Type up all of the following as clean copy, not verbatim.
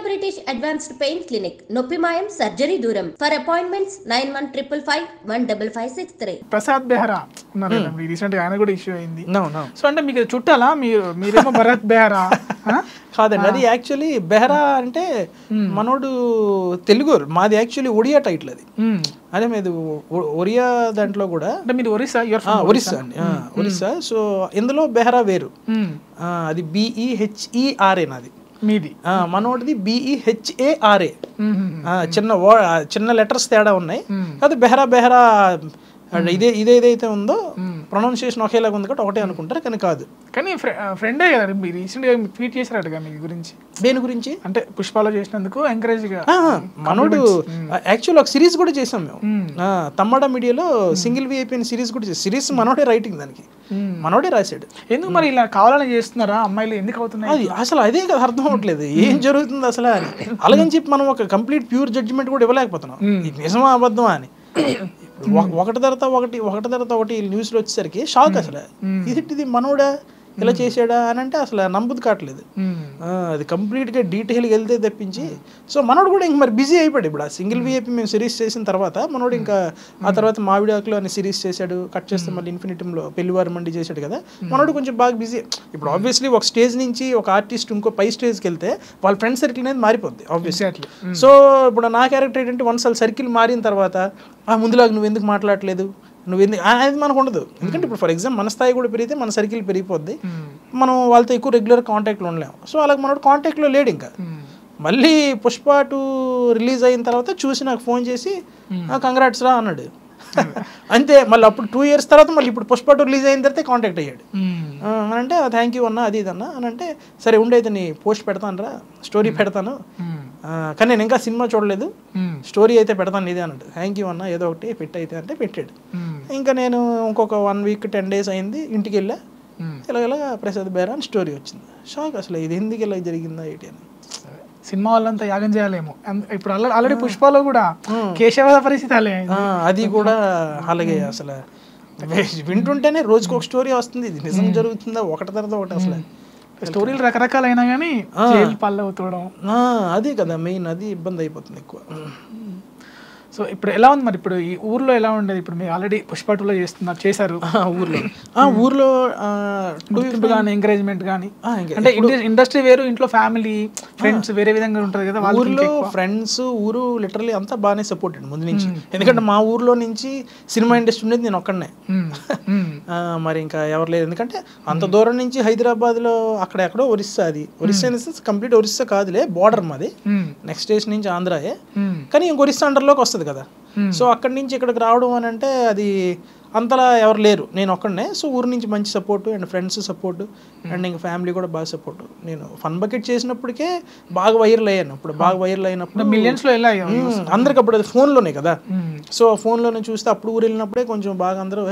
British Advanced Pain Clinic, Noppimayam Surgery Duram. For appointments 9155515563. Prasad Behra ఉన్నారు కదా, recent గా ఆయన కూడా ఇష్యూ అయింది. సో అంటే మీకు చుట్టాలా, మీరేమో భరత్ బెహ్రా కాదండి, అది యాక్చువల్లీ బెహ్రా అంటే మనోడు తెలుగు, మాది యాక్చువల్లీ ఒడియా టైటిల్ అది. అదే మీది ఒరియా దాంట్లో కూడా అంటే మీరు ఒరిస్సా ఒరిస్సా అండి, ఒరిస్సా. సో ఇందులో బెహ్రా వేరు, అది BEHERA నాది, మీది మనోడిది BEHARA. చిన్న లెటర్స్ తేడా ఉన్నాయి. కాదు బెహ్రా బెహ్రా ఇదేదైతే ఉందో ప్రొనౌన్సియేషన్ ఒకేలాగా ఉంది కాబట్టి ఒకటే అనుకుంటారు, కానీ కాదు. కానీ ఫ్రెండే కదా, మీరు రీసెంట్ గా ట్వీట్ చేశారట మీ గురించి. దేని గురించి అంటే పుష్పాలో చేసినందుకు ఎంకరేజ్ గా. మనోడు యాక్చువల్ ఒక సిరీస్ కూడా చేసాం మేము, తమ్మడ మీడియాలో సింగిల్ VIP సిరీస్ కూడా చేసాం. సిరీస్ మనోడే రైటింగ్, దానికి మనోడే రాశాడు. ఎందుకు మరి ఇలా కావాలని చేస్తున్నారా అమ్మాయిలు, ఎందుకు అవుతున్నాయి అది అసలు అదే కదా అర్థం అవ్వట్లేదు, ఏం జరుగుతుంది అసలు అని. అలాగని చెప్పి మనం ఒక కంప్లీట్ ప్యూర్ జడ్జిమెంట్ కూడా ఇవ్వలేకపోతున్నాం, నిజమా అబద్ధమా అని. ఒకటి తర్వాత ఒకటి న్యూస్లో వచ్చేసరికి షాక్. అసలు ఇది మనోడా ఇలా చేసాడా అని అంటే అసలు నమ్మదు కావట్లేదు. అది కంప్లీట్గా డీటెయిల్గా వెళ్తే తప్పించి. సో మనోడు కూడా ఇంక మరి బిజీ అయిపోయాడు. ఇప్పుడు ఆ సింగిల్ VIP మేము సిరీస్ చేసిన తర్వాత మనోడు ఇంకా ఆ తర్వాత మావిడాకులో అని సిరీస్ చేశాడు, కట్ చేస్తే మళ్ళీ ఇన్ఫినిటీలో పెళ్లివారు మండి చేశాడు కదా. మనోడు కొంచెం బాగా బిజీ. ఇప్పుడు ఆబ్వియస్లీ ఒక స్టేజ్ నుంచి ఒక ఆర్టిస్ట్ ఇంకో పై స్టేజ్కి వెళ్తే వాళ్ళ ఫ్రెండ్ సర్కిల్ అనేది మారిపోద్ది ఆబ్వియస్లీ. సో ఇప్పుడు నా క్యారెక్టర్ ఏంటంటే వన్స్ వాళ్ళ సర్కిల్ మారిన తర్వాత ముందులాగా నువ్వు ఎందుకు మాట్లాడలేదు, నువ్వు అది మనకు ఉండదు. ఎందుకంటే ఇప్పుడు ఫర్ ఎగ్జాంపుల్ మన స్థాయి కూడా పెరిగితే మన సర్కిల్ పెరిగిపోద్ది, మనం వాళ్ళతో ఎక్కువ రెగ్యులర్ కాంటాక్ట్లో ఉండలేము. సో అలాగే మనోడు కాంటాక్ట్లో లేడు. ఇంకా మళ్ళీ పుష్ప 2 రిలీజ్ అయిన తర్వాత చూసి నాకు ఫోన్ చేసి కంగ్రాట్స్ రా అన్నాడు. అంతే. మళ్ళీ అప్పుడు 2 years తర్వాత మళ్ళీ ఇప్పుడు పుష్ప 2 రిలీజ్ అయిన తర్వాత కాంటాక్ట్ అయ్యాడు. అని అంటే థ్యాంక్ యూ అన్నా, అది ఇదన్నా అని అంటే సరే ఉండైతే నీ పోస్ట్ పెడతాను రా, స్టోరీ పెడతాను, కానీ నేను ఇంకా సినిమా చూడలేదు, స్టోరీ అయితే పెడతాను ఇదే అన్నాడు. థ్యాంక్ యూ అన్న, ఏదో ఒకటి పెట్టయితే అంటే పెట్టాడు. ఇంకా నేను ఇంకొక 1 week 10 days అయింది, ఇంటికి వెళ్ళా, ఇలాగ ప్రసాద్ బెహ్రా అని స్టోరీ వచ్చింది. షాక్ అసలు, ఇది ఎందుకు ఇలా జరిగిందా ఏంటి అని. సినిమా వాళ్ళంతా యాగం చేయాలేమో. ఇప్పుడు ఆల్రెడీ పుష్పలో కూడా కేశవ పరిస్థితి అలాగే, అది కూడా అలాగే. అసలు వింటుంటేనే రోజుకి ఒక స్టోరీ వస్తుంది, ఇది నిజం జరుగుతుందా ఒకటి తర్వాత ఒకటి. అసలు స్టోరీలు రకరకాలైనా కానీ పళ్ళు అవుతడం అది కదా మెయిన్, అది ఇబ్బంది అయిపోతుంది ఎక్కువ. సో ఇప్పుడు ఎలా ఉంది మరి, ఇప్పుడు ఈ ఊర్లో ఎలా ఉండేది? ఇప్పుడు మీరు ఆల్రెడీ పుష్ప 2లో చేశారు ఊర్లో కానీ ఎంకరేజ్మెంట్ కానీ, అంటే ఇండస్ట్రీ వేరు, ఇంట్లో ఫ్యామిలీ ఫ్రెండ్స్ వేరే విధంగా ఉంటుంది కదా. ఊర్లో ఫ్రెండ్స్ ఊరు లిటరలీ అంతా బాగానే సపోర్ట్ అండి ముందు నుంచి. ఎందుకంటే మా ఊర్లో నుంచి సినిమా ఇండస్ట్రీ ఉండేది నేను ఒక్కడనే, మరి ఇంకా ఎవరు లేదు. ఎందుకంటే అంత దూరం నుంచి హైదరాబాద్లో అక్కడెక్కడో ఒరిస్సా, అది ఒరిస్సా కంప్లీట్ ఒరిస్సా కాదులే, బార్డర్ మాది, నెక్స్ట్ స్టేషన్ నుంచి ఆంధ్రాయే, కానీ ఇంక ఒరిస్సా అండర్లోకి వస్తుంది కదా. సో అక్కడి నుంచి ఇక్కడికి రావడం అని అంటే అది అంతలా ఎవరు లేరు, నేను ఒక్కడనే. సో ఊరు నుంచి మంచి support and friends support and ఇంకా ఫ్యామిలీ కూడా బాగా సపోర్టు. నేను ఫన్ బకెట్ చేసినప్పటికే బాగా వైరల్ అయ్యాను. ఇప్పుడు బాగా వైరల్ అయినప్పుడు మిలియన్స్లో అందరికి అప్పుడు అది ఫోన్లోనే కదా. సో ఫోన్లోనే చూస్తే అప్పుడు ఊరు వెళ్ళినప్పుడే కొంచెం బాగా అందరూ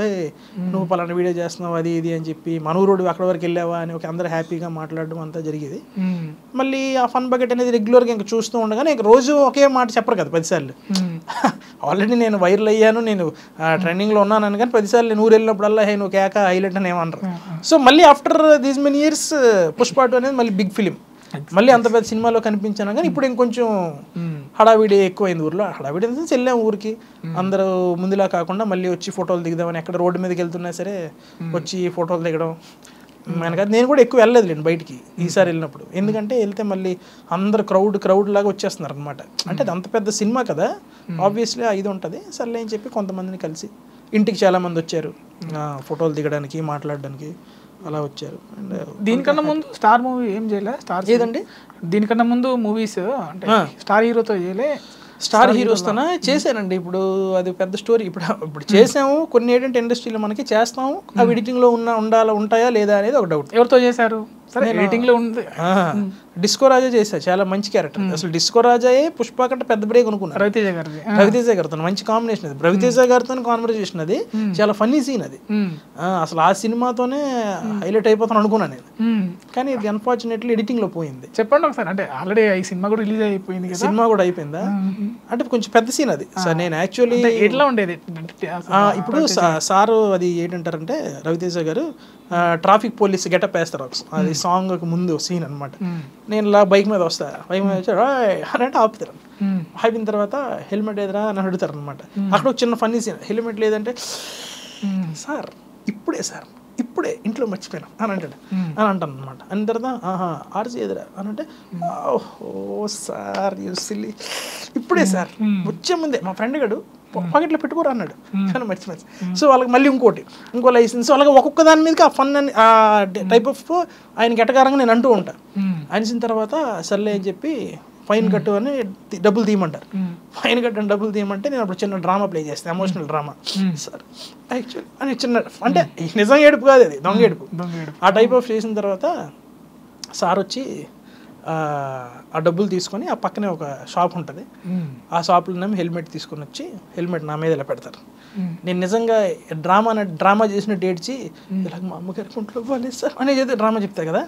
నువ్వు పలానా వీడియో చేస్తున్నావు అది ఇది అని చెప్పి, మన ఊరోడు అక్కడ వరకు వెళ్ళావా అని ఒక అందరూ హ్యాపీగా మాట్లాడడం అంతా జరిగేది. మళ్ళీ ఆ ఫన్ బకెట్ అనేది రెగ్యులర్గా ఇంకా చూస్తూ ఉండగానే ఇంక రోజు ఒకే మాట చెప్పరు కదా 10 సార్లు. ఆల్రెడీ నేను వైరల్ అయ్యాను, నేను ట్రెండింగ్లో ఉన్నాను కానీ 10 సార్లు నేను ఊరు వెళ్ళినప్పుడల్లా నువ్వు కేక హైలైట్ అని ఏమన్నారు. సో మళ్ళీ after these many years Pushpa 2 అనేది మళ్ళీ బిగ్ ఫిలిం, మళ్ళీ అంత పెద్ద సినిమాలో కనిపించాను. కానీ ఇప్పుడు ఇంకొంచెం హడావిడి ఎక్కువైంది ఊర్లో. హడావిడి అంటే వెళ్ళాం ఊరికి, అందరూ ముందులా కాకుండా మళ్ళీ వచ్చి ఫోటోలు దిగుదామని, ఎక్కడ రోడ్డు మీదకి వెళ్తున్నా సరే వచ్చి ఫోటోలు దిగడం. మనకి నేను కూడా ఎక్కువ వెళ్ళలేదు లేండి బయటికి ఈసారి వెళ్ళినప్పుడు, ఎందుకంటే వెళ్తే మళ్ళీ అందరు క్రౌడ్ లాగా వచ్చేస్తున్నారు అనమాట. అంటే అది అంత పెద్ద సినిమా కదా, ఆబ్వియస్లీ ఇది ఉంటుంది. సర్లే అని చెప్పి కొంతమందిని కలిసి, ఇంటికి చాలామంది వచ్చారు ఫోటోలు దిగడానికి మాట్లాడడానికి అలా వచ్చారు. అండ్ దీనికన్నా ముందు స్టార్ మూవీ ఏం చేయలే? స్టార్ ఏదండి దీనికన్నా ముందు మూవీస్ అంటే స్టార్ హీరోతో చేయలే? స్టార్ హీరోస్తోనే చేశానండి. ఇప్పుడు అది పెద్ద స్టోరీ. ఇప్పుడు చేసాము కొన్ని ఏంటంటే ఇండస్ట్రీలో మనకి చేస్తాము, అవి ఎడిటింగ్లో ఉంటాయా లేదా అనేది ఒక డౌట్. ఎవరితో చేశారు? సరే ఎడిటింగ్లో ఉంది. డిస్కో రాజా చేశా, చాలా మంచి క్యారెక్టర్. అసలు డిస్కో రాజాయే పుష్ప కంటే పెద్ద బ్రేక్ అనుకున్నాను. రవితేజ గారితో మంచి కాంబినేషన్ అది, రవితేజ గారితో కాన్వర్సేషన్ అది చాలా ఫన్నీ సీన్ అది. అసలు ఆ సినిమాతోనే హైలైట్ అయిపోతాను అనుకున్నాను నేను, కానీ ఇది అన్ఫార్చునేట్లీ ఎడిటింగ్ లో పోయింది. చెప్పండి ఒకసారి, అంటే ఆల్రెడీ ఈ సినిమా కూడా రిలీజ్ అయిపోయింది, సినిమా కూడా అయిపోయిందా? అంటే కొంచెం పెద్ద సీన్ అది. సార్ నేను యాక్చువల్లీ ఎట్లా ఉండేది ఇప్పుడు సారు అది ఏంటంటారంటే రవితేజ గారు ట్రాఫిక్ పోలీస్ గెటప్ వేస్తారు, అది సాంగ్ ముందు సీన్ అనమాట. నేను ఇలా బైక్ మీద వస్తా, బైక్ మీద వచ్చి అని అంటే ఆపుతారు. ఆపిన తర్వాత హెల్మెట్ ఏదరా అని అడుగుతారు అనమాట. అక్కడ ఒక చిన్న ఫన్నీ సీన్, హెల్మెట్ లేదంటే సార్ ఇప్పుడే ఇంట్లో మర్చిపోయాను అని అంటాడు అని అంటాను అనమాట. అని తర్వాత ఆర్సీ ఎదురా అని అంటే ఓ సార్ యూసిల్లీ ఇప్పుడే సార్ వచ్చే ముందే మా ఫ్రెండ్ గడు పాకెట్లో పెట్టుకోరు అన్నాడు కానీ మర్చిపోయింది. సో వాళ్ళకి మళ్ళీ ఇంకో లైసెన్స్ అలాగే ఒక్కొక్క దాని మీదకి ఆ ఫన్ అని ఆ టైప్ ఆఫ్ ఆయనకి ఎటకారంగా నేను అంటూ ఉంటాను. అనిసిన తర్వాత సర్లే అని చెప్పి ఫైన్ కట్టు అని డబ్బులు తీయమంటారు. ఫైన్ కట్టు అని డబ్బులు తీయమంటే నేను అప్పుడు చిన్న డ్రామా ప్లే చేస్తాను, ఎమోషనల్ డ్రామా. సార్ యాక్చువల్ అని చిన్న అంటే నిజం ఏడుపు కాదు, అది దొంగ ఏడుపు. ఆ టైప్ ఆఫ్ చేసిన తర్వాత సార్ వచ్చి ఆ డబ్బులు తీసుకొని ఆ పక్కనే ఒక షాప్ ఉంటుంది, ఆ షాప్లో హెల్మెట్ తీసుకొని వచ్చి హెల్మెట్ నా మీద ఇలా పెడతారు. నేను నిజంగా డ్రామా చేసినట్టు ఏడ్చి ఇలాగ మా అమ్మగారికి ఒంట్లో బాగాలేదు సార్ అని ఏదో డ్రామా చెప్తారు కదా,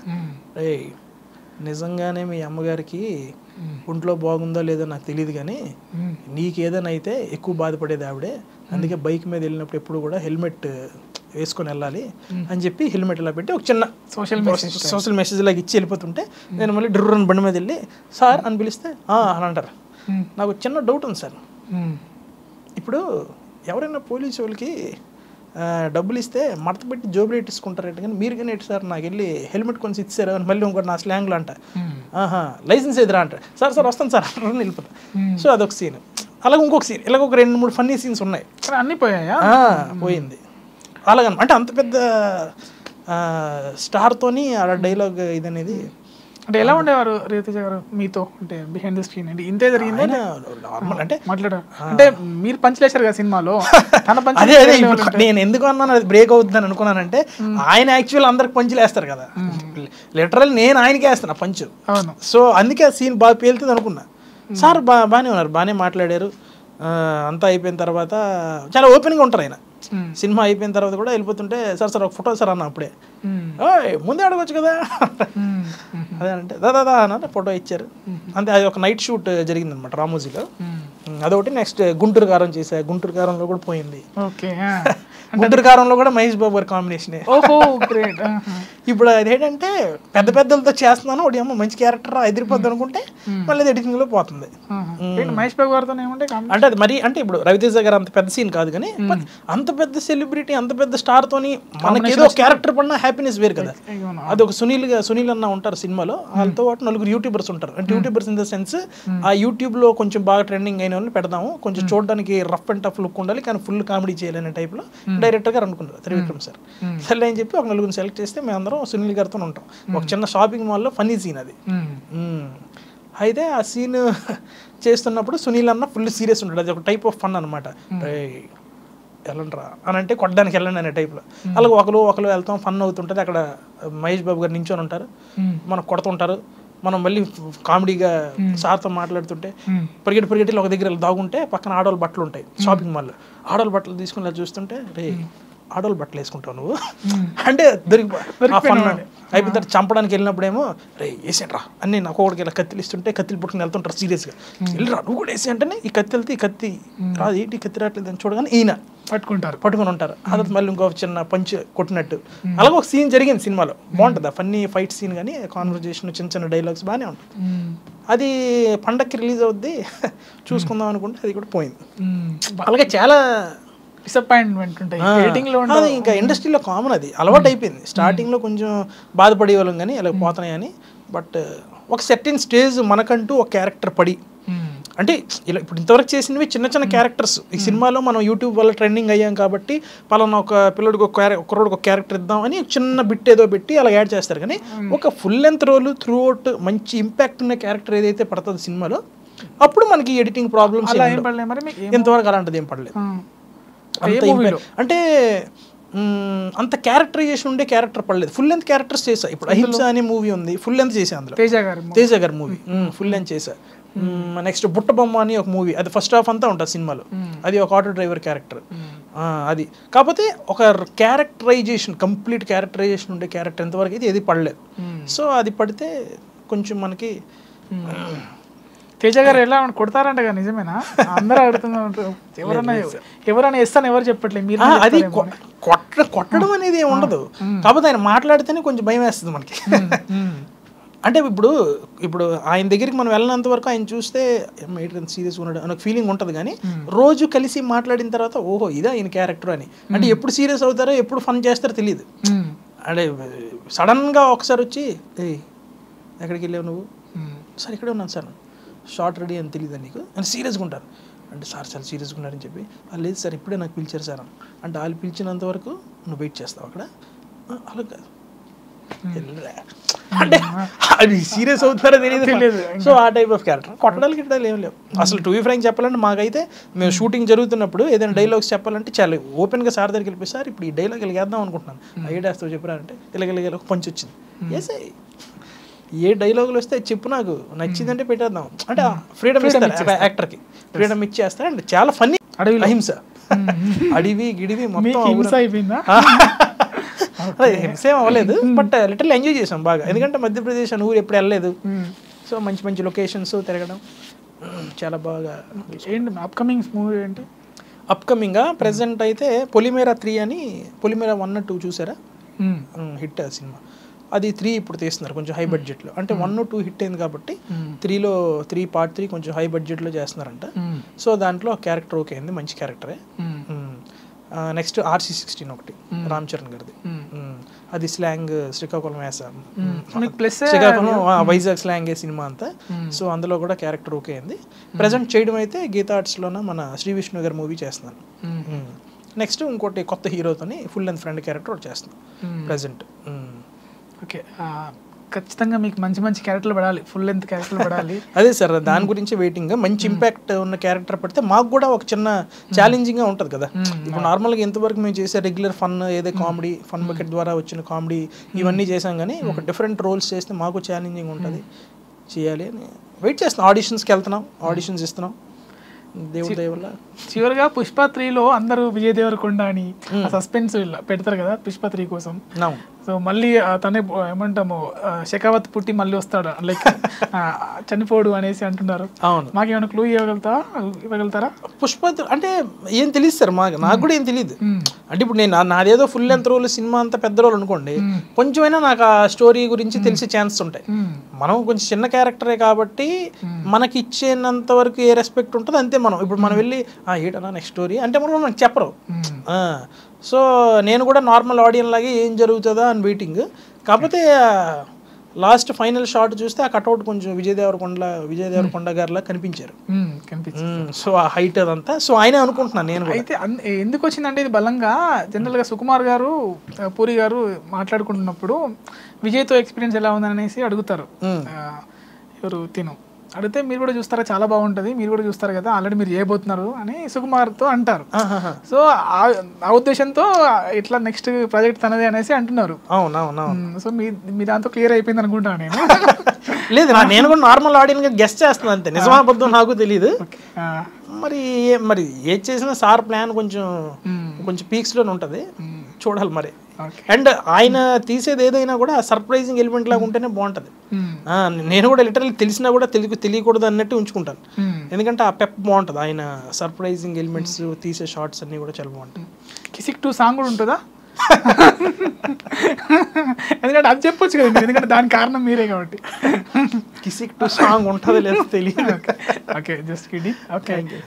నిజంగానే మీ అమ్మగారికి ఒంట్లో బాగుందో లేదో నాకు తెలియదు కానీ నీకేదైనా అయితే ఎక్కువ బాధపడేది ఆవిడే, అందుకే బైక్ మీద వెళ్ళినప్పుడు ఎప్పుడు కూడా హెల్మెట్ వేసుకొని వెళ్ళాలి అని చెప్పి హెల్మెట్ ఇలా పెట్టి ఒక చిన్న సోషల్ మెసేజ్ లాగా ఇచ్చి వెళ్ళిపోతుంటే నేను మళ్ళీ డ్రూరన్ బండి మీద వెళ్ళి సార్ అని పిలిస్తే అని అంటారు. నాకు చిన్న డౌట్ ఉంది సార్, ఇప్పుడు ఎవరైనా పోలీసు వాళ్ళకి డబ్బులు ఇస్తే మడత పెట్టి జోబులు ఎట్టించుకుంటారంటే కానీ మీరు కానీ ఎట్టు సార్ నాకు వెళ్ళి హెల్మెట్ కొనిసి ఇచ్చారు అని మళ్ళీ ఇంకోటి నా స్లాంగ్లో అంట లైసెన్స్ ఎదురా అంటారు. సార్ వస్తాను సార్ అని వెళ్ళిపోతా. సో అదొక సీన్. అలాగే ఇంకొక సీన్ ఇలాగ ఒక 2-3 ఫన్నీ సీన్స్ ఉన్నాయి. అన్నీ పోయాయా? పోయింది అలాగని అంటే అంత పెద్ద స్టార్తోని ఆ డైలాగ్ ఇది అనేది. అంటే ఎలా ఉండేవారు రవితేజ గారు మీతో, అంటే బిహైండ్ ద స్క్రీన్ అంటే ఇంతే జరిగింది నార్మల్ అంటే మాట్లాడారు అంటే మీరు పంచలేశారు కదా సినిమాలో తన పంచ్. అదే నేను ఎందుకు అన్నాను అది బ్రేక్ అవుతుందని అనుకున్నానంటే ఆయన యాక్చువల్ అందరికి పంచులు వేస్తారు కదా, లిటరల్ నేను ఆయనకే వేస్తాను పంచు. సో అందుకే ఆ సీన్ బాగా పేలుతుంది అనుకున్నా. సార్ బాగానే ఉన్నారు, బాగానే మాట్లాడారు. అంతా అయిపోయిన తర్వాత చాలా ఓపెన్గా ఉంటారు ఆయన. సినిమా అయిపోయిన తర్వాత కూడా వెళ్ళిపోతుంటే సార్ ఒక ఫోటో సార్ అన్న అప్పుడే ముందే అడగచ్చు కదా అదే అంటే దాదా అన్న ఫోటో ఇచ్చారు అంతే. అది ఒక నైట్ షూట్ జరిగింది అనమాట రామోజీలో, అదొకటి. నెక్స్ట్ గుంటూరు కారం చేశా, గుంటూరు కారంలో కూడా పోయింది. గుంటూరు కారంలో కూడా మహేష్ బాబు గారి కాంబినేషన్. ఇప్పుడు అదేంటంటే పెద్ద పెద్దలతో చేస్తున్నాను, ఒకటి ఏమో మంచి క్యారెక్టర్ ఎదిరిపోద్ది అనుకుంటే మళ్ళీ ఎడిటింగ్ లో పోతుంది. మహేష్ బాబు గారితో అంటే అది మరి అంటే ఇప్పుడు రవితేజ గారు అంత పెద్ద సీన్ కాదు కానీ అంత పెద్ద సెలబ్రిటీ అంత పెద్ద స్టార్ తోని మనకి ఏదో క్యారెక్టర్ పడిన హ్యాపీనెస్ వేరు కదా. అది ఒక సునీల్ అన్న ఉంటారు సినిమాలో, వాళ్ళతో పాటు 4 యూట్యూబర్స్ ఉంటారు. అంటే యూట్యూబర్స్ ఇన్ ద సెన్స్ ఆ యూట్యూబ్ లో కొంచెం బాగా ట్రెండింగ్ అయిన వాళ్ళు పెడదాము, కొంచెం చూడడానికి రఫ్ అండ్ టఫ్ లుక్ ఉండాలి కానీ ఫుల్ కామెడీ చేయాలనే టైప్ లో డైరెక్టర్ గారు అనుకున్నారు త్రివిక్రమ్ సార్. సరే అని చెప్పి ఒక 4 సెలెక్ట్ చేస్తే మేమందరం సునీల్ గారితో ఉంటాం. ఒక చిన్న షాపింగ్ మాల్లో ఫన్నీ సీన్ అది. అయితే ఆ సీన్ చేస్తున్నప్పుడు సునీల్ అన్న ఫుల్ సీరియస్ ఉంటాడు, అది ఒక టైప్ ఆఫ్ ఫన్ అనమాట. వెళ్ళండిరా అని అంటే కొట్టడానికి వెళ్ళండి అనే టైప్లో. అలాగే ఒకరు వెళ్తాం, ఫన్ అవుతుంటుంది. అక్కడ మహేష్ బాబు గారు నించొని ఉంటారు, మనకు కొడుతుంటారు. మనం మళ్ళీ కామెడీగా సార్తో మాట్లాడుతుంటే పరిగెట్టి ఒక దగ్గర దాగుంటే పక్కన ఆడవాళ్ళ బట్టలు ఉంటాయి షాపింగ్ మాల్లో. ఆడవాళ్ళ బట్టలు తీసుకుని చూస్తుంటే రే ఆడవాళ్ళు బట్టలు వేసుకుంటావు నువ్వు అంటే అయిపోయిన తర్వాత చంపడానికి వెళ్ళినప్పుడేమో రే వేసేంట్రా అని నాకు ఒకటికి ఇలా కత్తిలు ఇస్తుంటే కత్తిలు పుట్టుకుని వెళ్తుంటారు సీరియస్గా. వెళ్ళిరా నువ్వు కూడా వేసి అంటేనే ఈ కత్తి వెళ్తే ఈ కత్తి రాదు, ఏంటి కత్తి రావట్లేదు అని చూడగానే ఈయన పట్టుకుని ఉంటారు. అదే మళ్ళీ ఇంకో చిన్న పంచ్ కొట్టినట్టు అలాగే ఒక సీన్ జరిగింది సినిమాలో. బాగుంటుంది ఆ ఫన్నీ ఫైట్ సీన్ కానీ కాన్వర్జేషన్ చిన్న డైలాగ్స్ బాగానే ఉంటుంది. అది పండక్కి రిలీజ్ అవుద్ది చూసుకుందాం అనుకుంటే అది కూడా పోయింది. అలాగే చాలా డిసప్పాయింట్మెంట్ ఉంటాయి ఎడిటింగ్ లో. అది ఇంకా ఇండస్ట్రీలో కామన్, అది అలవాటు అయిపోయింది. స్టార్టింగ్ లో కొంచెం బాధపడే వాళ్ళం కానీ అలా పోతున్నాయని. బట్ ఒక సెర్టైన్ స్టేజ్ మనకంటూ ఒక క్యారెక్టర్ పడి అంటే ఇలా ఇప్పుడు ఇంతవరకు చేసినవి చిన్న క్యారెక్టర్స్. ఈ సినిమాలో మనం యూట్యూబ్ వల్ల ట్రెండింగ్ అయ్యాం కాబట్టి పలానా ఒక పిల్లడికి ఒక క్యారెక్టర్ ఇద్దాం అని చిన్న బిట్ ఏదో పెట్టి అలా యాడ్ చేస్తారు. కానీ ఒక full length role throughout మంచి ఇంపాక్ట్ ఉన్న క్యారెక్టర్ ఏదైతే పడుతుంది సినిమాలో అప్పుడు మనకి ఎడిటింగ్ ప్రాబ్లమ్స్ ఇంతవరకు అలాంటిది ఏం పడలేదు. అంటే అంత క్యారెక్టరైజేషన్ ఉండే క్యారెక్టర్ పడలేదు. ఫుల్ లెంత్ క్యారెక్టర్స్ చేశా. ఇప్పుడు అహింస అనే మూవీ ఉంది, ఫుల్ లెంత్ చేసా. అందులో తేజ గారి మూవీ ఫుల్ లెంత్ చేశా. నెక్స్ట్ బుట్ట బొమ్మ అని ఒక మూవీ, అది ఫస్ట్ హాఫ్ అంతా ఉంటుంది సినిమాలో. అది ఒక ఆటో డ్రైవర్ క్యారెక్టర్. అది కాకపోతే ఒక క్యారెక్టరైజేషన్ కంప్లీట్ క్యారెక్టరైజేషన్ ఉండే క్యారెక్టర్ ఎంతవరకు అయితే ఏది పడలేదు. సో అది పడితే కొంచెం మనకి తేజ గారు ఎలా కొడతారంట కదా, నిజమేనా? అందరూ అడుగుతున్నారు, ఎవరైనా ఇస్తాను ఎవరు చెప్పట్లేదు, మీరు అది కొట్టడం అనేది ఏమి ఉండదు, కాకపోతే ఆయన మాట్లాడితేనే కొంచెం భయం వేస్తుంది మనకి. అంటే ఇప్పుడు ఆయన దగ్గరికి మనం వెళ్ళినంత వరకు ఆయన చూస్తే సీరియస్గా ఉన్నాడు అని ఒక ఫీలింగ్ ఉంటుంది, కానీ రోజు కలిసి మాట్లాడిన తర్వాత ఓహో ఇదా ఈయన క్యారెక్టర్ అని. అంటే ఎప్పుడు సీరియస్ అవుతారో ఎప్పుడు ఫన్ చేస్తారో తెలియదు. అంటే సడన్గా ఒకసారి వచ్చి ఎక్కడికి వెళ్ళావు నువ్వు, సార్ ఇక్కడే ఉన్నాను సార్, షార్ట్ రెడీ అని తెలియదు నీకు అని సీరియస్గా ఉంటారు. అంటే సార్ చాలా సీరియస్గా ఉన్నారని చెప్పి, లేదు సార్ ఇప్పుడే నాకు పిలిచారు సార్ అంటే వాళ్ళు పిలిచినంత వరకు నువ్వు వెయిట్ చేస్తావు అక్కడ, అలా కాదు అంటే అది సీరియస్ అవుతారో తెలియదు. సో ఆ టైప్ ఆఫ్ క్యారెక్టర్. కొట్టడాలు గిట్టడాలు ఏం లేవు అసలు. టు బి ఫ్రాంక్ చెప్పాలంటే మాకైతే మేము షూటింగ్ జరుగుతున్నప్పుడు ఏదైనా డైలాగ్స్ చెప్పాలంటే చాలా ఓపెన్గా సార్ దగ్గరికి వెళ్ళిపోయి, సార్ ఇప్పుడు ఈ డైలాగ్ వెళ్ళేద్దాం అనుకుంటున్నాను, ఏడాస్తావు చెప్పరా అంటే ఇలాగ పంచి వచ్చింది, ఏసే ఏ డైలాగులు వస్తే చెప్పు నాకు నచ్చిందంటే పెట్టేద్దాం అంటే ఫ్రీడమ్ ఇస్తారు యాక్టర్కి, ఫ్రీడమ్ ఇచ్చేస్తారు. అంటే చాలా ఫన్నీ. అహింస అడివి గిడివి మొత్తం అయిపోయిందా? హింసేం అవ్వలేదు, బట్ లిటిల్ ఎంజాయ్ చేసాం బాగా. ఎందుకంటే మధ్యప్రదేశ్ అని ఊరు ఎప్పుడు వెళ్ళలేదు, సో మంచి మంచి లొకేషన్స్ తిరగడం చాలా బాగా. ఏంటి అప్కమింగ్ మూవీ ఏంటి? అప్కమింగ్గా ప్రెసెంట్ అయితే పొలిమేరా 3 అని, పొలిమేరా 1, 2 చూసారా, హిట్ ఆ సినిమా. అది 3 ఇప్పుడు తీస్తున్నారు కొంచెం హై బడ్జెట్లో. అంటే 1, 2 హిట్ అయింది కాబట్టి 3 పార్ట్ 3 కొంచెం హై బడ్జెట్లో చేస్తున్నారంట. సో దాంట్లో క్యారెక్టర్ ఓకే అయింది, మంచి క్యారెక్టరే. నెక్స్ట్ RC16 ఒకటి రామ్ చరణ్ గారిది, అది స్లాంగ్ శ్రీకాకుళం వేసాం, శ్రీకాకుళం వైజాగ్ స్లాంగ్ సినిమా అంతా. సో అందులో కూడా క్యారెక్టర్ ఓకే అయింది. ప్రజెంట్ చేయడం అయితే గీతా ఆర్ట్స్లోన మన శ్రీ విష్ణు గారి మూవీ చేస్తున్నాను. నెక్స్ట్ ఇంకోటి కొత్త హీరోతోని ఫుల్ లెంత్ ఫ్రెండ్ క్యారెక్టర్ ఒకటి చేస్తున్నాను ప్రజెంట్. ఓకే, ఖచ్చితంగా మీకు మంచి మంచి క్యారెక్టర్లు పడాలి, ఫుల్ లెంత్ క్యారెక్టర్లు పడాలి. అదే సార్ దాని గురించి వెయిటింగ్. మంచి ఇంపాక్ట్ ఉన్న క్యారెక్టర్ పడితే మాకు కూడా ఒక చిన్న ఛాలెంజింగ్గా ఉంటుంది కదా. ఇప్పుడు నార్మల్గా ఎంతవరకు మేము చేసే రెగ్యులర్ ఫన్ ఏదో కామెడీ, ఫన్ బకెట్ ద్వారా వచ్చిన కామెడీ ఇవన్నీ చేసాం, కానీ ఒక డిఫరెంట్ రోల్స్ చేస్తే మాకు ఛాలెంజింగ్ ఉంటుంది, చేయాలి అని వెయిట్ చేస్తున్నాం. ఆడిషన్స్కి వెళ్తున్నాం, ఆడిషన్స్ ఇస్తున్నాం దేవుడి దయ వల్ల. చివరిగా పుష్ప 3లో అందరూ విజయ్ దేవరకొండ అని సస్పెన్స్ పెడతారు కదా పుష్ప 3 కోసం. సో మళ్ళీ తనే ఏమంటాము శకావత్ పుట్టి మళ్ళీ వస్తాడు, లైక్ చనిపోడు అనేసి అంటున్నారు. అవును, మాకేమైనా క్లూ ఇవ్వగలుగుతారా? పుష్ప అంటే ఏం తెలియదు సార్, నాకు కూడా ఏం తెలియదు. అంటే ఇప్పుడు నేను నాదేదో ఫుల్ లెంత్ రోల్ సినిమా అంతా పెద్ద రోల్ అనుకోండి, కొంచెమైనా నాకు ఆ స్టోరీ గురించి తెలిసే ఛాన్స్ ఉంటాయి. మనం కొంచెం చిన్న క్యారెక్టరే కాబట్టి మనకి ఇచ్చేంత వరకు ఏ రెస్పెక్ట్ ఉంటుందో అంతే. మనం ఇప్పుడు మనం వెళ్ళి ఏటన్నా నెక్స్ట్ స్టోరీ అంటే మనకు చెప్పరు. సో నేను కూడా నార్మల్ ఆడియన్స్ లాగే ఏం జరుగుతుందా అని వెయిటింగ్. కాకపోతే లాస్ట్ ఫైనల్ షాట్ చూస్తే ఆ కట్అవుట్ కొంచెం విజయ్ దేవరకొండ గారిలా కనిపించారు. సో ఆ హైట్ అదంతా, సో ఆయనే అనుకుంటున్నాను నేను. అయితే ఎందుకు వచ్చిందంటే ఇది బలంగా జనరల్గా సుకుమార్ గారు పూరి గారు మాట్లాడుకుంటున్నప్పుడు విజయ్తో ఎక్స్పీరియన్స్ ఎలా ఉందని అనేసి అడుగుతారు. ఎవరు అడిగితే మీరు కూడా చూస్తారా, చాలా బాగుంటుంది, మీరు కూడా చూస్తారు కదా, ఆల్రెడీ మీరు చేయబోతున్నారు అని సుకుమార్తో అంటారు. సో ఆ ఉద్దేశంతో ఇట్లా నెక్స్ట్ ప్రాజెక్ట్ తనదే అనేసి అంటున్నారు. అవునవును. సో మీ దాంతో క్లియర్ అయిపోయింది అనుకుంటాను నేను. లేదు, నేను కూడా నార్మల్ ఆడియన్స్ గెస్ట్ చేస్తున్నాను అంతే, నిజమాబద్ధం నాకు తెలియదు. మరి ఏది చేసినా సార్ ప్లాన్ కొంచెం పీక్స్లోనే ఉంటుంది, చూడాలి మరి. అండ్ ఆయన తీసేది ఏదైనా కూడా సర్ప్రైజింగ్ ఎలిమెంట్ లాగా ఉంటేనే బాగుంటుంది. నేను కూడా లిటరల్లీ తెలిసినా కూడా తెలియకూడదు అన్నట్టు ఉంచుకుంటాను, ఎందుకంటే ఆ పెప్ బాగుంటుంది. ఆయన సర్ప్రైజింగ్ ఎలిమెంట్స్ తీసే షార్ట్స్ అన్నీ కూడా చాలా బాగుంటాయి. కిసిక్ 2 సాంగ్ కూడా ఉంటుందా? ఎందుకంటే అది చెప్పొచ్చు కదా, ఎందుకంటే దానికి కారణం మీరే కాబట్టి. కిసిక్ 2 సాంగ్ ఉంటుందో లేదో తెలియదు. Okay, just kidding. ఓకే.